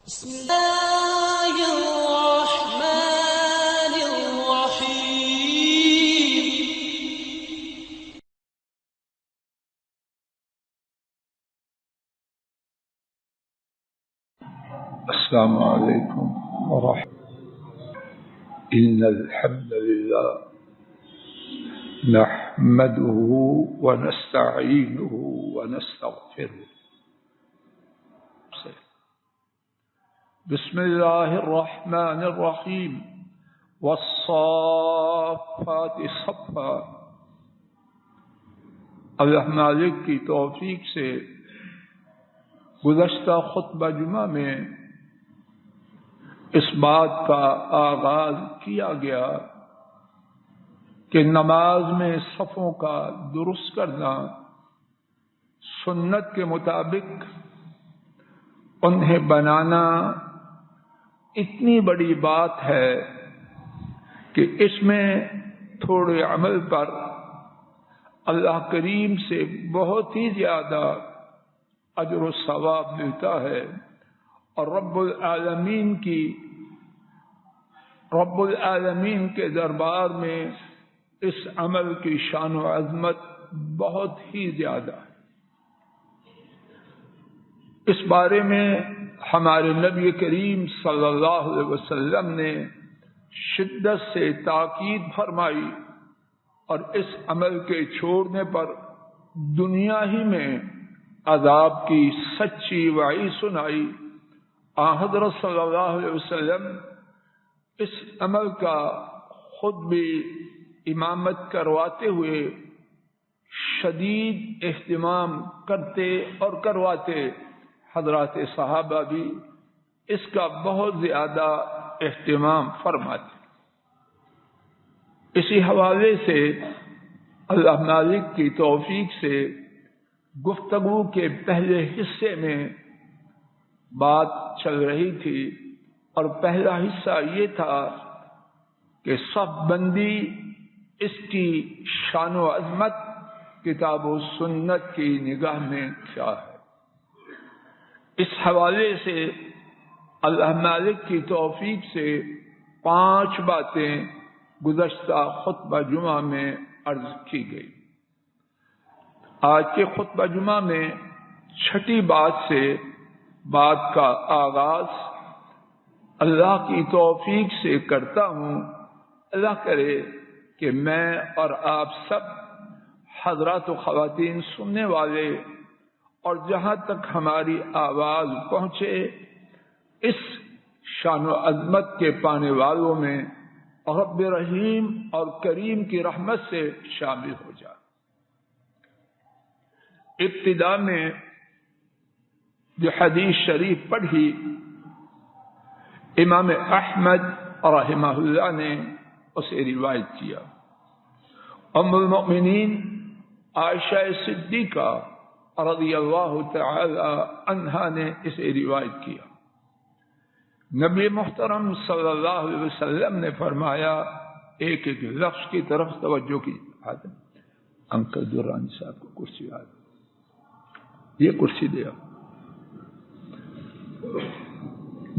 بسم الله الرحمن الرحيم. السلام عليكم ورحمة الله. إن الحمد لله نحمده ونستعينه ونستغفره. بسم الله الرحمن الرحيم. والصافات صفا. اللہ مالک کی توفیق سے گزشتہ خطبہ جمعہ میں اس بات کا آغاز کیا گیا کہ نماز میں صفوں کا درست کرنا سنت کے مطابق انہیں بنانا اتنی بڑی بات ہے کہ اس میں تھوڑے عمل پر اللہ کریم سے بہت ہی زیادہ اجر و ثواب ملتا ہے، اور رب العالمین کے دربار میں اس عمل کی شان و عظمت بہت ہی زیادہ ہے۔ اس بارے میں ہمارے نبی کریم صلی اللہ علیہ وسلم نے شدت سے تاکید فرمائی، اور اس عمل کے چھوڑنے پر دنیا ہی میں عذاب کی سچی وعید سنائی۔ حضرت صلی اللہ علیہ وسلم اس عمل کا خود بھی امامت کرواتے ہوئے شدید اہتمام کرتے اور کرواتے، حضرات صحابہ بھی اس کا بہت زیادہ اہتمام فرماتے۔ اسی حوالے سے اللہ مالک کی توفیق سے گفتگو کے پہلے حصے میں بات چل رہی تھی، اور پہلا حصہ یہ تھا کہ صف بندی اس کی شان و عظمت کتاب و سنت کی نگاہ میں کیا ہے۔ اس حوالے سے اللہ مالک کی توفیق سے 5 باتیں گزشتہ خطبہ جمعہ میں عرض کی گئی۔ آج کے خطبہ جمعہ میں 6ٹھی بات سے بات کا آغاز اللہ کی توفیق سے کرتا ہوں۔ اللہ کرے کہ میں اور آپ سب حضرات و خواتین سننے والے اور جہاں تک ہماری آواز پہنچے اس شان و عظمت کے پانے والوں میں رب رحیم اور کریم کی رحمت سے شامل ہو جائے۔ ابتدا میں جو حدیث شریف پڑھی، امام احمد رحمہ اللہ نے اسے روایت کیا۔ ام المؤمنین عائشہ صدیقہ رضی اللہ تعالی عنہا نے اسے روایت کیا۔ نبی محترم صلی اللہ علیہ وسلم نے فرمایا، ایک ایک لفظ کی طرف توجہ کی۔ انکل درانی صاحب کو کرسی یہ کرسی دیا۔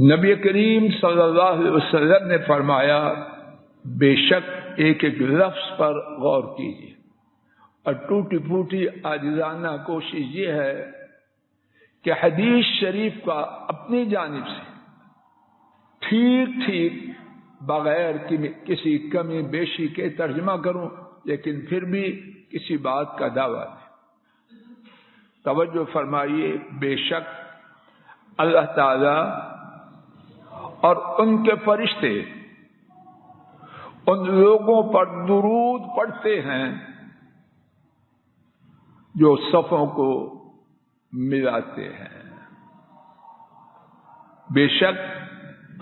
نبی کریم صلی اللہ علیہ وسلم نے فرمایا، بے شک ایک ایک لفظ پر غور کیجیے، اور ٹوٹی پھوٹی عاجزانہ کوشش یہ ہے کہ حدیث شریف کا اپنی جانب سے ٹھیک بغیر کسی کمی بیشی کے ترجمہ کروں، لیکن پھر بھی کسی بات کا دعویٰ نہیں۔ توجہ فرمائیے، بے شک اللہ تعالی اور ان کے فرشتے ان لوگوں پر درود پڑھتے ہیں جو صفوں کو ملاتے ہیں۔ بے شک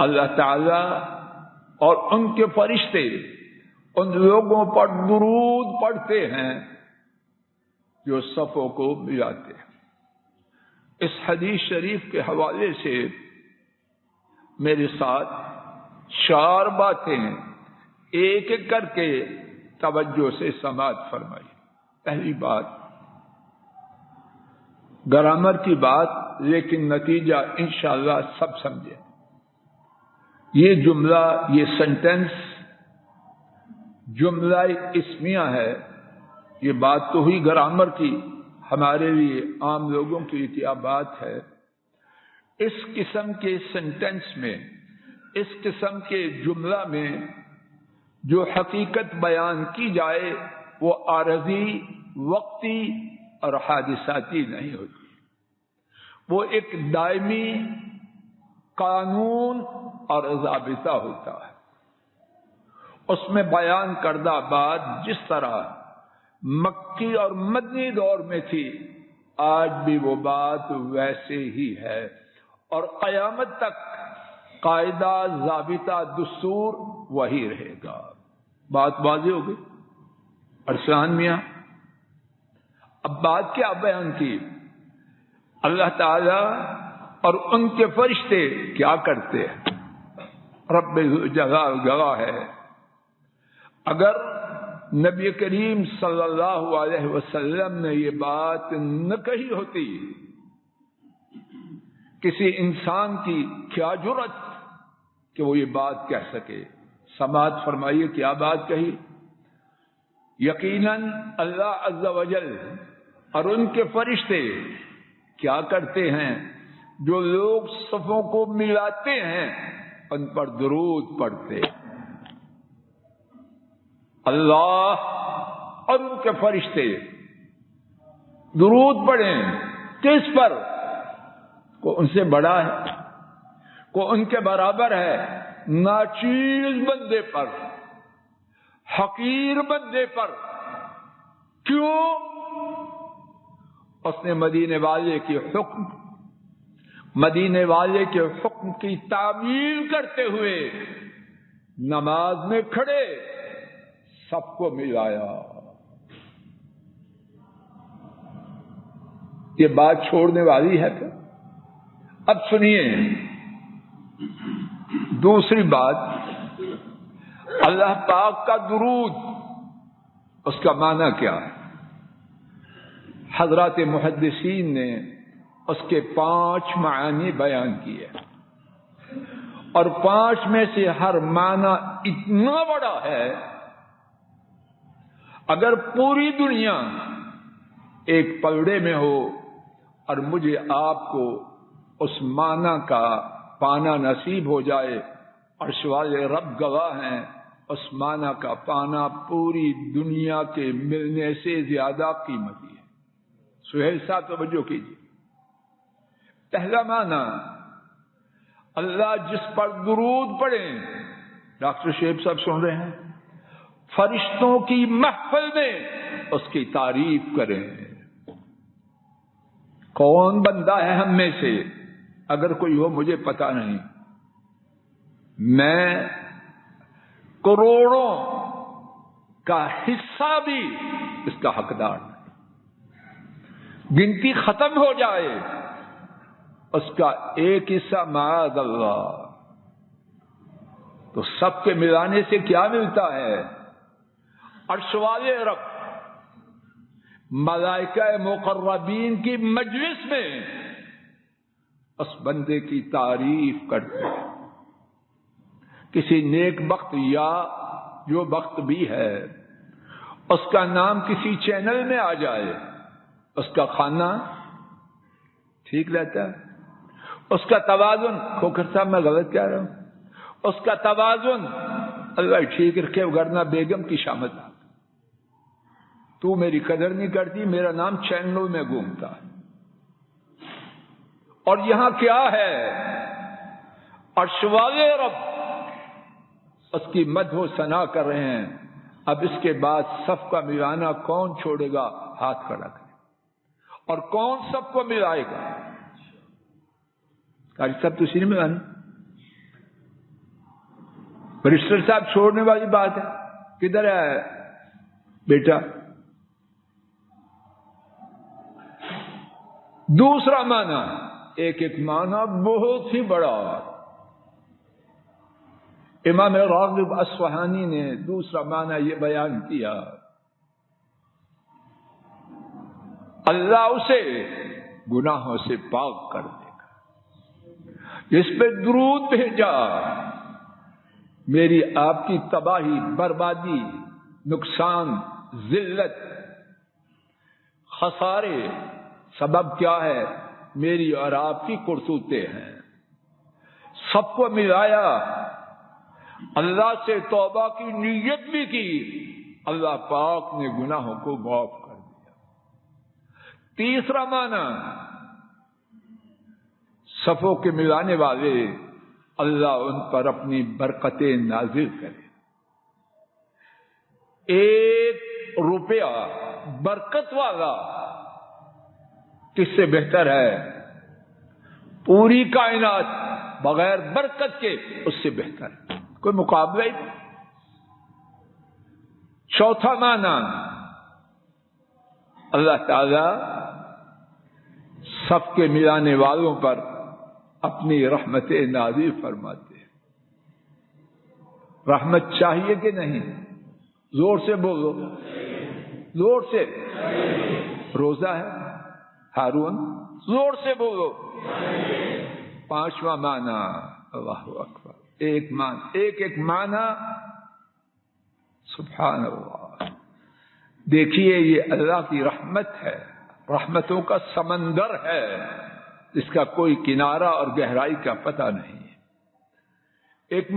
اللہ تعالی اور ان کے فرشتے ان لوگوں پر درود پڑھتے ہیں جو صفوں کو ملاتے ہیں۔ اس حدیث شریف کے حوالے سے میرے ساتھ 4 باتیں ایک ایک کر کے توجہ سے سماعت فرمائی۔ پہلی بات، گرامر کی بات لیکن نتیجہ انشاءاللہ سب سمجھے. یہ جملہ، یہ سینٹنس جملہ اسمیہ ہے. یہ بات تو ہوئی گرامر کی، ہمارے لیے عام لوگوں کے لیے کیا بات ہے. اس قسم کے سینٹنس میں، اس قسم کے جملہ میں جو حقیقت بیان کی جائے وہ عارضی، وقتی اور حادثاتی نہیں ہوتی. وہ ایک دائمی قانون اور ضابطہ ہوتا ہے. اس میں بیان کردہ بات جس طرح مکی اور مدنی دور میں تھی، آج بھی وہ بات ویسے ہی ہے، اور قیامت تک قاعدہ، ضابطہ، دستور وہی رہے گا. بات واضح ہو گئی. ارسلان میاں اب بات کیا بیان کی؟ اللہ تعالی اور ان کے فرشتے کیا کرتے ہیں؟ رب جگہ ہے. اگر نبی کریم صلی اللہ علیہ وسلم نے یہ بات نہ کہی ہوتی، کسی انسان کی کیا جرأت کہ وہ یہ بات کہہ سکے. سماعت فرمائیے کیا بات کہی. یقیناً اللہ عز و جل اور ان کے فرشتے کیا کرتے ہیں؟ جو لوگ صفوں کو ملاتے ہیں ان پر درود پڑھتے. اللہ اور ان کے فرشتے درود پڑھیں. کس پر؟ کو ان سے بڑا ہے، کو ان کے برابر ہے؟ ناچیز بندے پر، حقیر بندے پر. کیوں؟ اس نے مدینے والے کے حکم، مدینے والے کے حکم کی تعمیل کرتے ہوئے نماز میں کھڑے سب کو ملایا. یہ بات چھوڑنے والی ہے تو اب سنیے دوسری بات. اللہ پاک کا درود، اس کا معنی کیا ہے؟ حضرات محدثین نے اس کے 5 معنی بیان کیے، اور 5 میں سے ہر معنی اتنا بڑا ہے، اگر پوری دنیا ایک پلڑے میں ہو اور مجھے آپ کو اس معنی کا پانا نصیب ہو جائے، عرش والے رب گواہ ہیں، اس معنی کا پانا پوری دنیا کے ملنے سے زیادہ قیمتی ہے. سہیل صاحب توجہ کیجیے. پہلا معنی، اللہ جس پر درود پڑھیں، ڈاکٹر شیب صاحب سن رہے ہیں، فرشتوں کی محفل میں اس کی تعریف کریں. کون بندہ ہے ہم میں سے؟ اگر کوئی ہو مجھے پتا نہیں، میں کروڑوں کا حصہ بھی اس کا حقدار نہیں. گنتی ختم ہو جائے اس کا ایک حصہ معاذ اللہ، تو سب کے ملانے سے کیا ملتا ہے؟ عرش والے رب ملائکہ مقربین کی مجلس میں اس بندے کی تعریف کرتے ہیں. کسی نیک بخت یا جو بخت بھی ہے، اس کا نام کسی چینل میں آ جائے، اس کا کھانا ٹھیک رہتا ہے، اس کا توازن، کھوکھر صاحب میں غلط کہہ رہا ہوں، اس کا توازن اللہ ٹھیک رکھے. ورنہ بیگم کی شامت، تو میری قدر نہیں کرتی، میرا نام چینلوں میں گھومتا ہے. اور یہاں کیا ہے؟ عرش والے رب اس کی مدح و ثنا کر رہے ہیں. اب اس کے بعد صف کا ملانا کون چھوڑے گا؟ ہاتھ کھڑا کرے. اور کون سب کو ملائے گا؟ قاری صاحب تو نہیں ملانا، برسٹر صاحب چھوڑنے والی بات ہے. کدھر ہے بیٹا؟ دوسرا معنی، ایک معنی بہت ہی بڑا. امام راغب اصفہانی نے دوسرا معنی یہ بیان کیا، اللہ اسے گناہوں سے پاک کر دے گا۔ اس پہ درود بھیجا، میری آپ کی تباہی، بربادی، نقصان، ذلت، خسارے سبب کیا ہے؟ میری اور آپ کی کرتوتیں ہیں۔ سب کو ملایا، اللہ سے توبہ کی نیت بھی کی، اللہ پاک نے گناہوں کو معاف کر دیا۔ تیسرا معنی، صفوں کے ملانے والے اللہ ان پر اپنی برکتیں نازل کرے۔ 1 روپیہ برکت والا کس سے بہتر ہے؟ پوری کائنات بغیر برکت کے اس سے بہتر ہے، کوئی مقابلہ ہی نہیں۔ چوتھا معنی، اللہ تعالی سب کے ملانے والوں پر اپنی رحمتیں نازل فرماتے ہیں۔ رحمت چاہیے کہ نہیں؟ زور سے بولو، زور سے۔ روزہ ہے ہارون، زور سے بولو۔ پانچواں معنی، اللہ اکبر، ایک معنی، سبحان اللہ۔ دیکھیے یہ اللہ کی رحمت ہے، رحمتوں کا سمندر ہے، اس کا کوئی کنارہ اور گہرائی کا پتہ نہیں ہے۔ ایک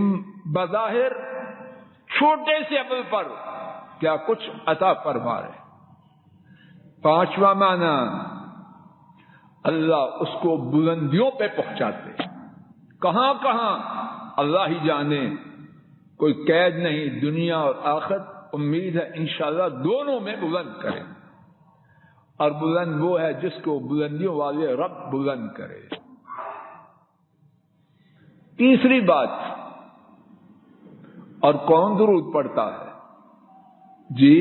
بظاہر چھوٹے سے عمل پر کیا کچھ عطا فرما رہے۔ پانچواں معنی، اللہ اس کو بلندیوں پہ پہنچاتے، کہاں کہاں اللہ ہی جانے، کوئی قید نہیں، دنیا اور آخرت امید ہے انشاءاللہ دونوں میں بلند کرے، اور بلند وہ ہے جس کو بلندیوں والے رب بلند کرے۔ تیسری بات، اور کون درود پڑھتا ہے؟ جی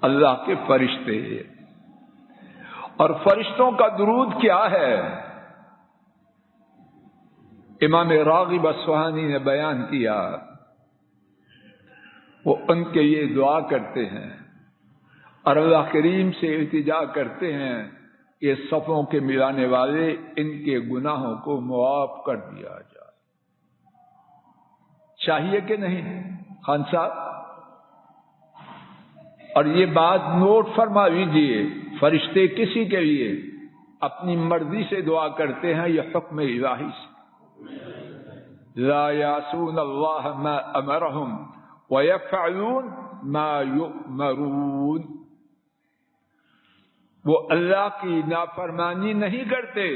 اللہ کے فرشتے۔ اور فرشتوں کا درود کیا ہے؟ امام راغب اصفہانی نے بیان کیا، وہ ان کے یہ دعا کرتے ہیں اور اللہ کریم سے التجا کرتے ہیں کہ صفوں کے ملانے والے ان کے گناہوں کو معاف کر دیا جائے۔ چاہیے کہ نہیں خان صاحب؟ اور یہ بات نوٹ فرما لیجیے، فرشتے کسی کے لیے اپنی مرضی سے دعا کرتے ہیں، یہ حکم الہی سے۔ لا یعصون اللہ ما امرہم ویفعلون ما یؤمرون، وہ اللہ کی نافرمانی نہیں کرتے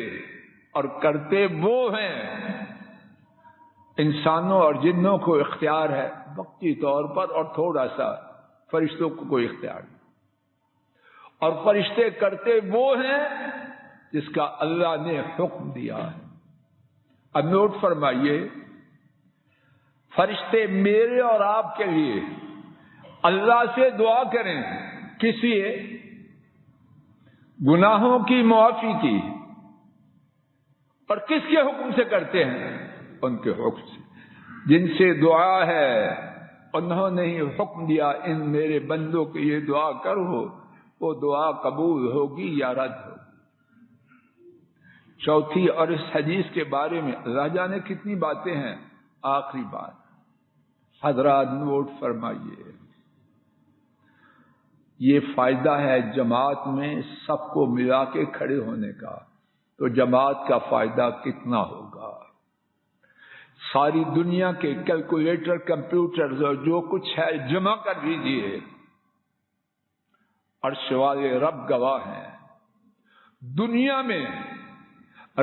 اور کرتے وہ ہیں۔ انسانوں اور جنوں کو اختیار ہے وقتی طور پر، اور تھوڑا سا فرشتوں کو کوئی اختیار نہیں، اور فرشتے کرتے وہ ہیں جس کا اللہ نے حکم دیا ہے۔ اب نوٹ فرمائیے، فرشتے میرے اور آپ کے لیے اللہ سے دعا کریں کس لیے؟ گناہوں کی معافی کی، اور کس کے حکم سے کرتے ہیں؟ ان کے حکم سے۔ جن سے دعا ہے انہوں نے ہی حکم دیا ان میرے بندوں کے یہ دعا کرو، وہ دعا قبول ہوگی یا رد ہوگی۔ چوتھی اور اس حدیث کے بارے میں اللہ جانے کتنی باتیں ہیں، آخری بات حضرات نوٹ فرمائیے، یہ فائدہ ہے جماعت میں سب کو ملا کے کھڑے ہونے کا، تو جماعت کا فائدہ کتنا ہوگا؟ ساری دنیا کے کیلکولیٹر، کمپیوٹر اور جو کچھ ہے جمع کر دیجیے، عرش والے رب گواہ ہیں، دنیا میں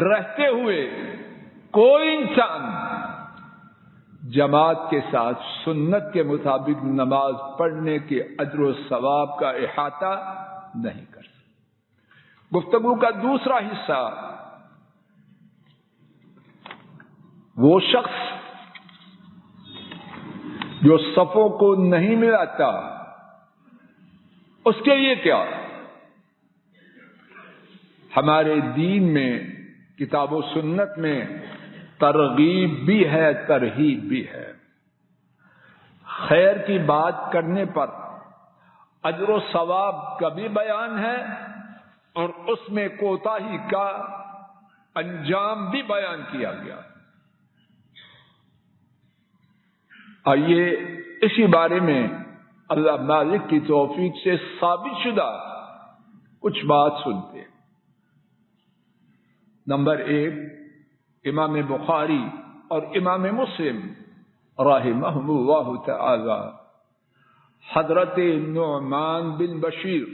رہتے ہوئے کوئی انسان جماعت کے ساتھ سنت کے مطابق نماز پڑھنے کے اجر و ثواب کا احاطہ نہیں کر سکتا۔ گفتگو کا دوسرا حصہ، وہ شخص جو صفوں کو نہیں ملاتا اس کے لیے کیا؟ ہمارے دین میں کتاب و سنت میں ترغیب بھی ہے، ترہیب بھی ہے۔ خیر کی بات کرنے پر اجر و ثواب کا بھی بیان ہے، اور اس میں کوتاہی کا انجام بھی بیان کیا گیا. آئیے اسی بارے میں اللہ مالک کی توفیق سے ثابت شدہ کچھ بات سنتے ہیں. نمبر 1، امام بخاری اور امام مسلم رحمہم اللہ تعالی حضرت نعمان بن بشیر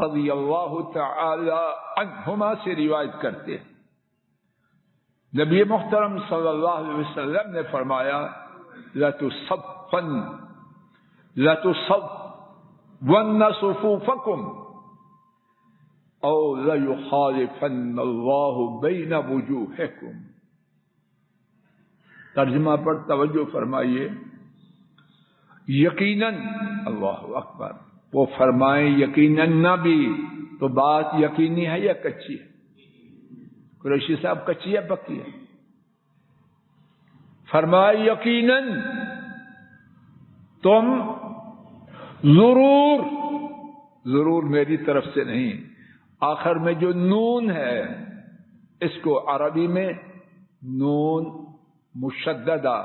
رضی اللہ تعالی عنہما سے روایت کرتے ہیں. نبی محترم صلی اللہ علیہ وسلم نے فرمایا لَتُصَوَّنَّ صُفُوفَكُمْ او لَيُخَالِفَنَّ اللَّهُ بَيْنَ وُجُوهِكُمْ. ترجمہ پر توجہ فرمائیے. یقیناً، اللہ اکبر، وہ فرمائیں یقیناً نہ بھی تو بات یقینی ہے یا کچی ہے؟ قریشی صاحب کچی ہے پکی ہے؟ فرمائے یقیناً تم ضرور میری طرف سے نہیں، آخر میں جو نون ہے اس کو عربی میں نون مشددہ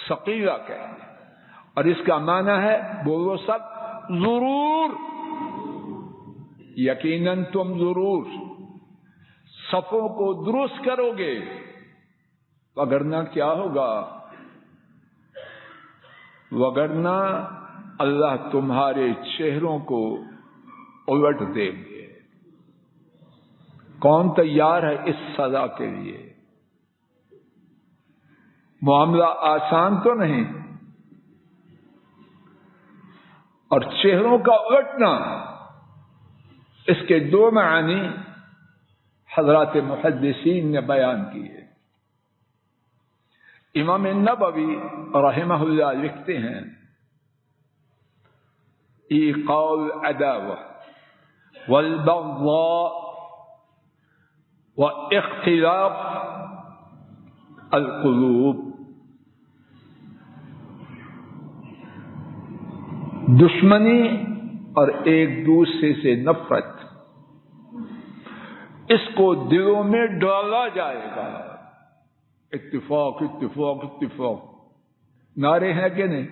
ثقیلہ کہتے ہیں، اور اس کا معنی ہے بولو سب ضرور، یقیناً تم ضرور صفوں کو درست کرو گے، وگرنہ کیا ہوگا؟ وگرنہ اللہ تمہارے چہروں کو الٹ دیں گے. کون تیار ہے اس سزا کے لیے؟ معاملہ آسان تو نہیں. اور چہروں کا الٹنا، اس کے 2 معنی حضرات محدثین نے بیان کیے. امام نبوی رحمہ اللہ لکھتے ہیں ایقاع العداوہ والبغضاء واختلاف القلوب، دشمنی اور ایک دوسرے سے نفرت، اس کو دلوں میں ڈالا جائے گا. اتفاق اتفاق اتفاق نعرے ہیں کہ نہیں؟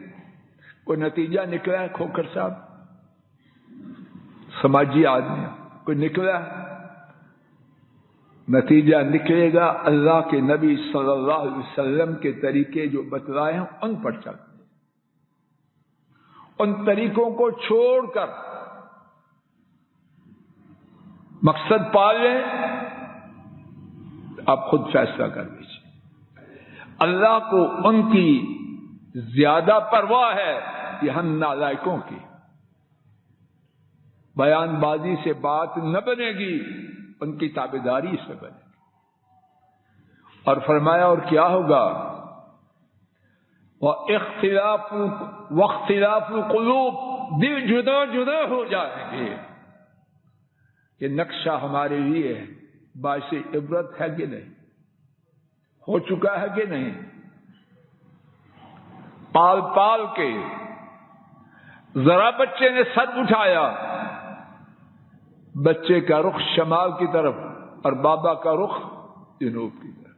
کوئی نتیجہ نکلا ہے؟ کھوکھر صاحب سماجی آدمی کوئی نکلا ہے؟ نتیجہ نکلے گا اللہ کے نبی صلی اللہ علیہ وسلم کے طریقے جو بتلائے ہیں ان پر چل، ان طریقوں کو چھوڑ کر مقصد پا لیں. آپ خود فیصلہ کر لیجیے. اللہ کو ان کی زیادہ پرواہ ہے کہ ہم نالائقوں کی بیان بازی سے بات نہ بنے گی، ان کی تابعداری سے بنے گی. اور فرمایا اور کیا ہوگا؟ واختلاف القلوب، دل جدا جدا ہو جائیں گے. یہ نقشہ ہمارے لیے باعث عبرت ہے کہ نہیں؟ ہو چکا ہے کہ نہیں؟ پال پال کے ذرا بچے نے سر اٹھایا، بچے کا رخ شمال کی طرف اور بابا کا رخ جنوب کی طرف.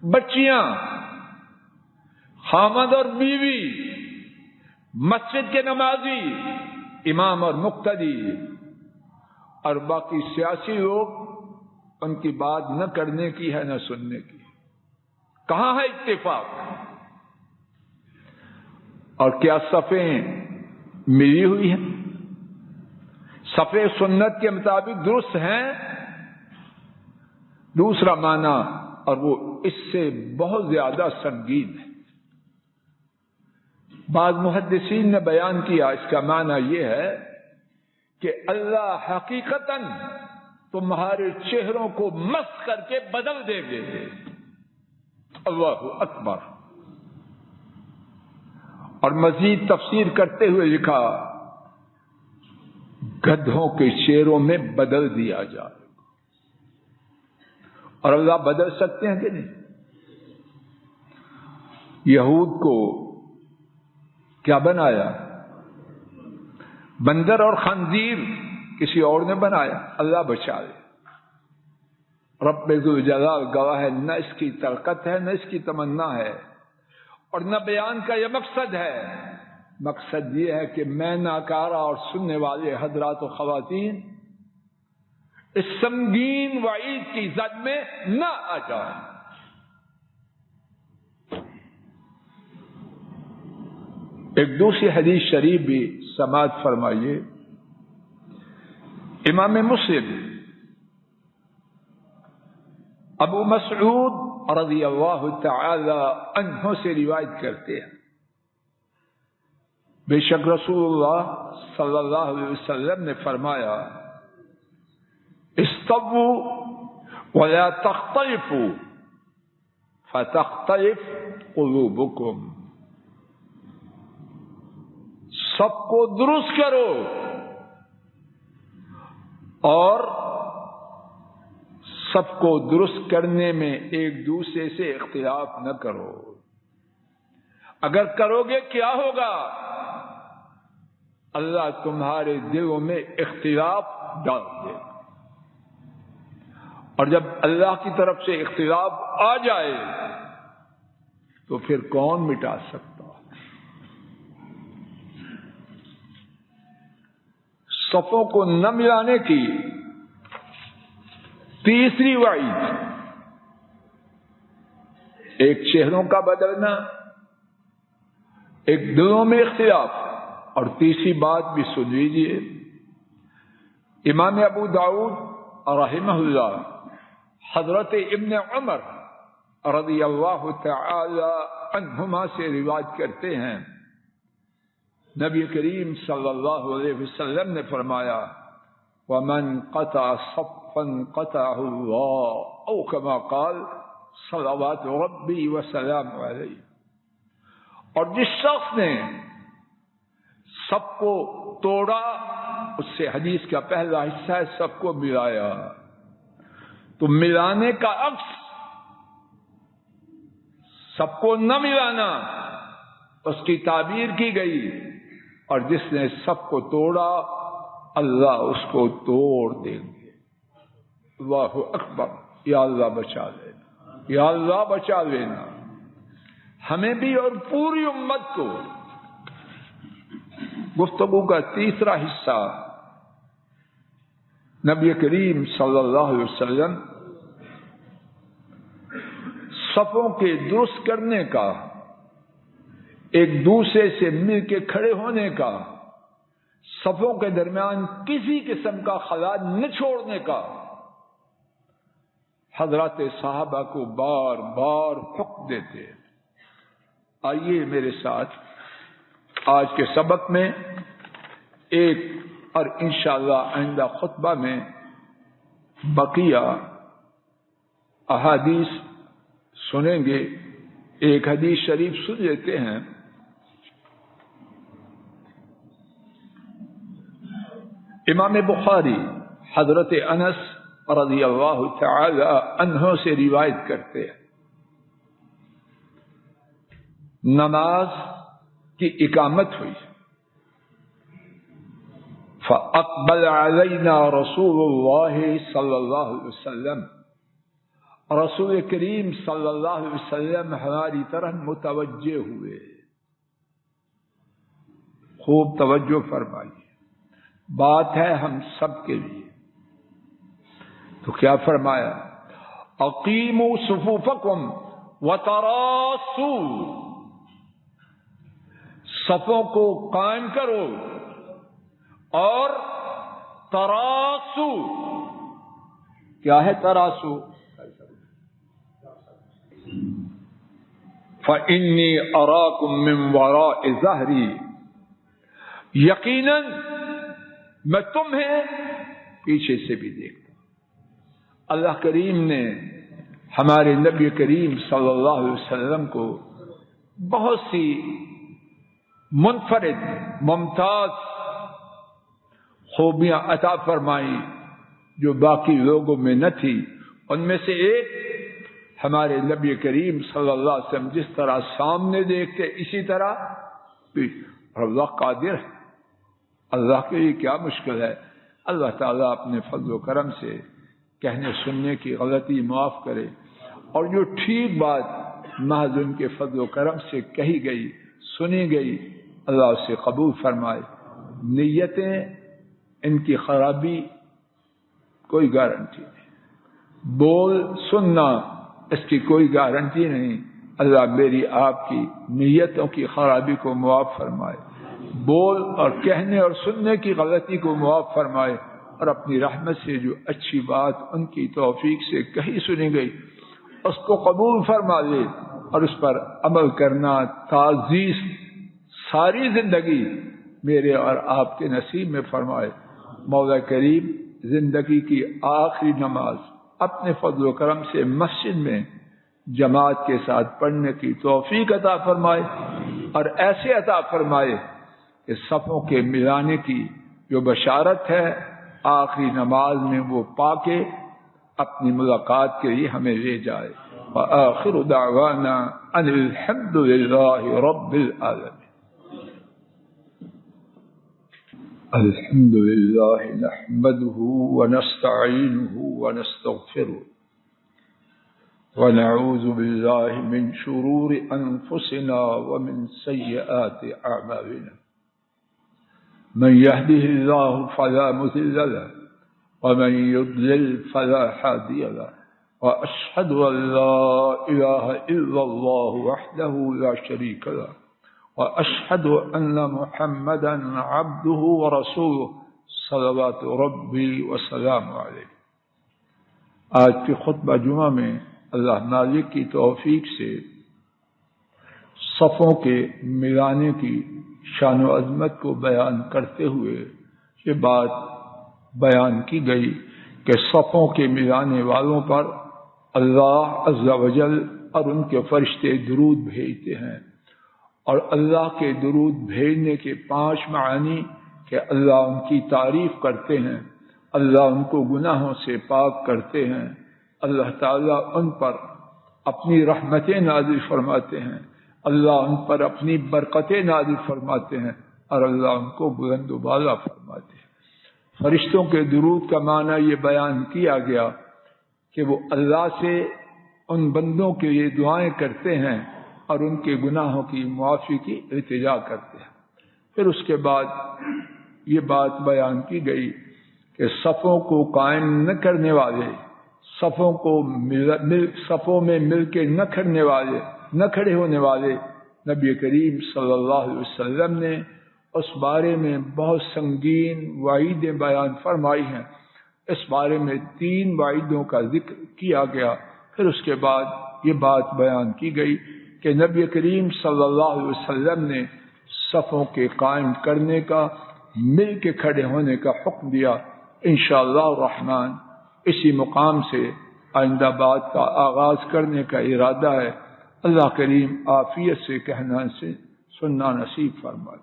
بچیاں، خامد اور بیوی، مسجد کے نمازی، امام اور مقتدی، اور باقی سیاسی لوگ، ان کی بات نہ کرنے کی ہے نہ سننے کی. کہاں ہے اتفاق؟ اور کیا صفیں ملی ہوئی ہیں؟ صفیں سنت کے مطابق درست ہیں؟ دوسرا معنی، اور وہ اس سے بہت زیادہ سنگین ہے، بعض محدثین نے بیان کیا، اس کا معنی یہ ہے کہ اللہ حقیقتاً تمہارے چہروں کو مسخ کر کے بدل دے گے. اللہ اکبر. اور مزید تفسیر کرتے ہوئے لکھا گدھوں کے چہروں میں بدل دیا جائے. اور اللہ بدل سکتے ہیں کہ نہیں؟ یہود کو کیا بنایا؟ بندر اور خنزیر کسی اور نے بنایا؟ اللہ بچا لے۔ رب ذوالجلال گواہ ہے، نہ اس کی طاقت ہے، نہ اس کی تمنا ہے، اور نہ بیان کا یہ مقصد ہے۔ مقصد یہ ہے کہ میں ناکارہ اور سننے والے حضرات و خواتین اس سنگین وعید کی زد میں نہ آ جائیں۔ ایک دوسری حدیث شریف بھی سماعت فرمائیے۔ امام مسلم ابو مسعود رضی اللہ تعالی عنہ سے روایت کرتے ہیں، بے شک رسول اللہ صلی اللہ علیہ وسلم نے فرمایا، استووا ولا تختلفوا فتختلف قلوبکم، سب کو درست کرو اور سب کو درست کرنے میں ایک دوسرے سے اختلاف نہ کرو۔ اگر کرو گے کیا ہوگا؟ اللہ تمہارے دلوں میں اختلاف ڈال دے، اور جب اللہ کی طرف سے اختلاف آ جائے تو پھر کون مٹا سکتا؟ صفوں کو نہ ملانے کی تیسری وعید، ایک چہروں کا بدلنا، ایک دلوں میں اختلاف، اور تیسری بات بھی سن لیجیے۔ امام ابو داؤد رحمہ اللہ حضرت ابن عمر رضی اللہ تعالی عنہما سے روایت کرتے ہیں، نبی کریم صلی اللہ علیہ وسلم نے فرمایا، وَمَنْ قَطَعَ صَفًّا قَطَعَهُ اللَّهُ، او کما قال صلوات ربی وسلام علیہ، اور جس شخص نے سب کو توڑا، اس سے حدیث کا پہلا حصہ ہے سب کو ملایا، تو ملانے کا عکس سب کو نہ ملانا، اس کی تعبیر کی گئی، اور جس نے سب کو توڑا اللہ اس کو توڑ دیں گے۔ اللہ اکبر، یا اللہ بچا لینا، یا اللہ بچا لینا ہمیں بھی اور پوری امت کو۔ گفتگو کا تیسرا حصہ نبی کریم صلی اللہ علیہ وسلم صفوں کے درست کرنے کا، ایک دوسرے سے مل کے کھڑے ہونے کا، صفوں کے درمیان کسی قسم کا خلا نہ چھوڑنے کا حضرات صحابہ کو بار بار حکم دیتے۔ آئیے میرے ساتھ آج کے سبق میں ایک، اور انشاءاللہ آئندہ خطبہ میں بقیہ احادیث سنیں گے۔ ایک حدیث شریف سن لیتے ہیں۔ امام بخاری حضرت انس رضی اللہ تعالی عنہ سے روایت کرتے ہیں، نماز کی اقامت ہوئی، فَأَقْبَلَ عَلَيْنَا رسول اللہ صلی اللہ علیہ وسلم، رسول کریم صلی اللہ علیہ وسلم ہماری طرف متوجہ ہوئے۔ خوب توجہ فرمائیے، بات ہے ہم سب کے لیے۔ تو کیا فرمایا؟ اقیموا صفوفکم وتراصوا، صفوں کو قائم کرو اور تراسو۔ کیا ہے تراسو؟ فإنی اراکم من وراء ظہری، یقیناً میں تمہیں پیچھے سے بھی دیکھتا ہوں۔ اللہ کریم نے ہمارے نبی کریم صلی اللہ علیہ وسلم کو بہت سی منفرد ممتاز خوبیاں عطا فرمائی جو باقی لوگوں میں نہ تھی۔ ان میں سے ایک، ہمارے نبی کریم صلی اللہ علیہ وسلم جس طرح سامنے دیکھتے اسی طرح اور اللہ قادر ہے، اللہ کے لیے کیا مشکل ہے۔ اللہ تعالیٰ اپنے فضل و کرم سے کہنے سننے کی غلطی معاف کرے، اور جو ٹھیک بات محض ان کے فضل و کرم سے کہی گئی سنی گئی اللہ اسے قبول فرمائے۔ نیتیں ان کی خرابی کوئی گارنٹی نہیں، بول سننا اس کی کوئی گارنٹی نہیں۔ اللہ میری آپ کی نیتوں کی خرابی کو معاف فرمائے، بول اور کہنے اور سننے کی غلطی کو معاف فرمائے، اور اپنی رحمت سے جو اچھی بات ان کی توفیق سے کہی سنی گئی اس کو قبول فرما لے، اور اس پر عمل کرنا تعزیز ساری زندگی میرے اور آپ کے نصیب میں فرمائے۔ مولا کریم زندگی کی آخری نماز اپنے فضل و کرم سے مسجد میں جماعت کے ساتھ پڑھنے کی توفیق عطا فرمائے، اور ایسے عطا فرمائے کہ صفوں کے ملانے کی جو بشارت ہے آخری نماز میں وہ پا کے اپنی ملاقات کے لیے ہمیں لے جائے۔ وآخر دعوانا ان الحمد للہ رب العالمین۔ الحمد للہ نحمده ونستعینه ونستغفره ونعوذ باللہ من شرور انفسنا ومن سیئات اعمالنا، من يهده الله فلا مضل له ومن يضلل فلا هادي له، وأشهد أن لا إله إلا الله وحده لا شريك له، وأشهد أن محمدا عبده ورسوله صلوات ربي وسلام عليه۔ آج کی خطبہ جمعہ میں اللہ مالک کی توفیق سے صفوں کے ملانے کی شان و عظمت کو بیان کرتے ہوئے یہ بات بیان کی گئی کہ صفوں کے ملانے والوں پر اللہ عز و جل اور ان کے فرشتے درود بھیجتے ہیں، اور اللہ کے درود بھیجنے کے 5 معنی کہ اللہ ان کی تعریف کرتے ہیں، اللہ ان کو گناہوں سے پاک کرتے ہیں، اللہ تعالیٰ ان پر اپنی رحمتیں نازل فرماتے ہیں، اللہ ان پر اپنی برکتیں نازل فرماتے ہیں، اور اللہ ان کو بلند و بالا فرماتے ہیں۔ فرشتوں کے درود کا معنی یہ بیان کیا گیا کہ وہ اللہ سے ان بندوں کے لیے دعائیں کرتے ہیں اور ان کے گناہوں کی معافی کی التجا کرتے ہیں۔ پھر اس کے بعد یہ بات بیان کی گئی کہ صفوں کو قائم نہ کرنے والے، صفوں میں مل کے نہ کھڑے ہونے والے، نبی کریم صلی اللہ علیہ وسلم نے اس بارے میں بہت سنگین وعیدیں بیان فرمائی ہیں۔ اس بارے میں 3 وعیدوں کا ذکر کیا گیا۔ پھر اس کے بعد یہ بات بیان کی گئی کہ نبی کریم صلی اللہ علیہ وسلم نے صفوں کے قائم کرنے کا، مل کے کھڑے ہونے کا حکم دیا۔ انشاءاللہ الرحمن اسی مقام سے آئندہ بات کا آغاز کرنے کا ارادہ ہے۔ اللہ کریم عافیت سے کہنا سے سننا نصیب فرمائے۔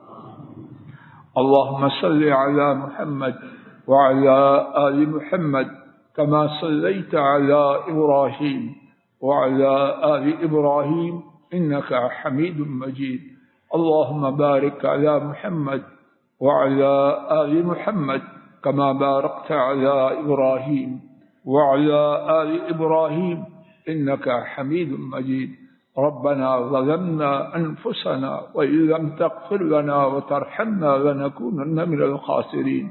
اللهم صل على محمد وعلى آل محمد كما صليت على إبراهيم وعلى آل إبراهيم إنك حميد مجيد۔ اللهم بارك على محمد وعلى آل محمد كما باركت على إبراهيم وعلى آل إبراهيم إنك حميد مجيد۔ ربنا ظلمنا أنفسنا وإن لم تغفر لنا وترحمنا لنكونن من الخاسرين۔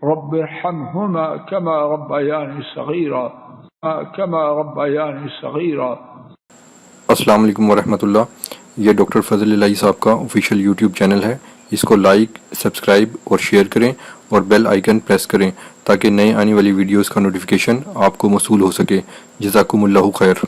رب ارحمهما كما ربياني صغيرا السلام علیکم ورحمۃ اللہ۔ یہ ڈاکٹر فضل الہی صاحب کا آفیشیل یوٹیوب چینل ہے، اس کو لائک، سبسکرائب اور شیئر کریں اور بیل آئیکن پریس کریں تاکہ نئے آنے والی ویڈیوز کا نوٹیفیکیشن آپ کو موصول ہو سکے۔ جزاکم اللہ خیر۔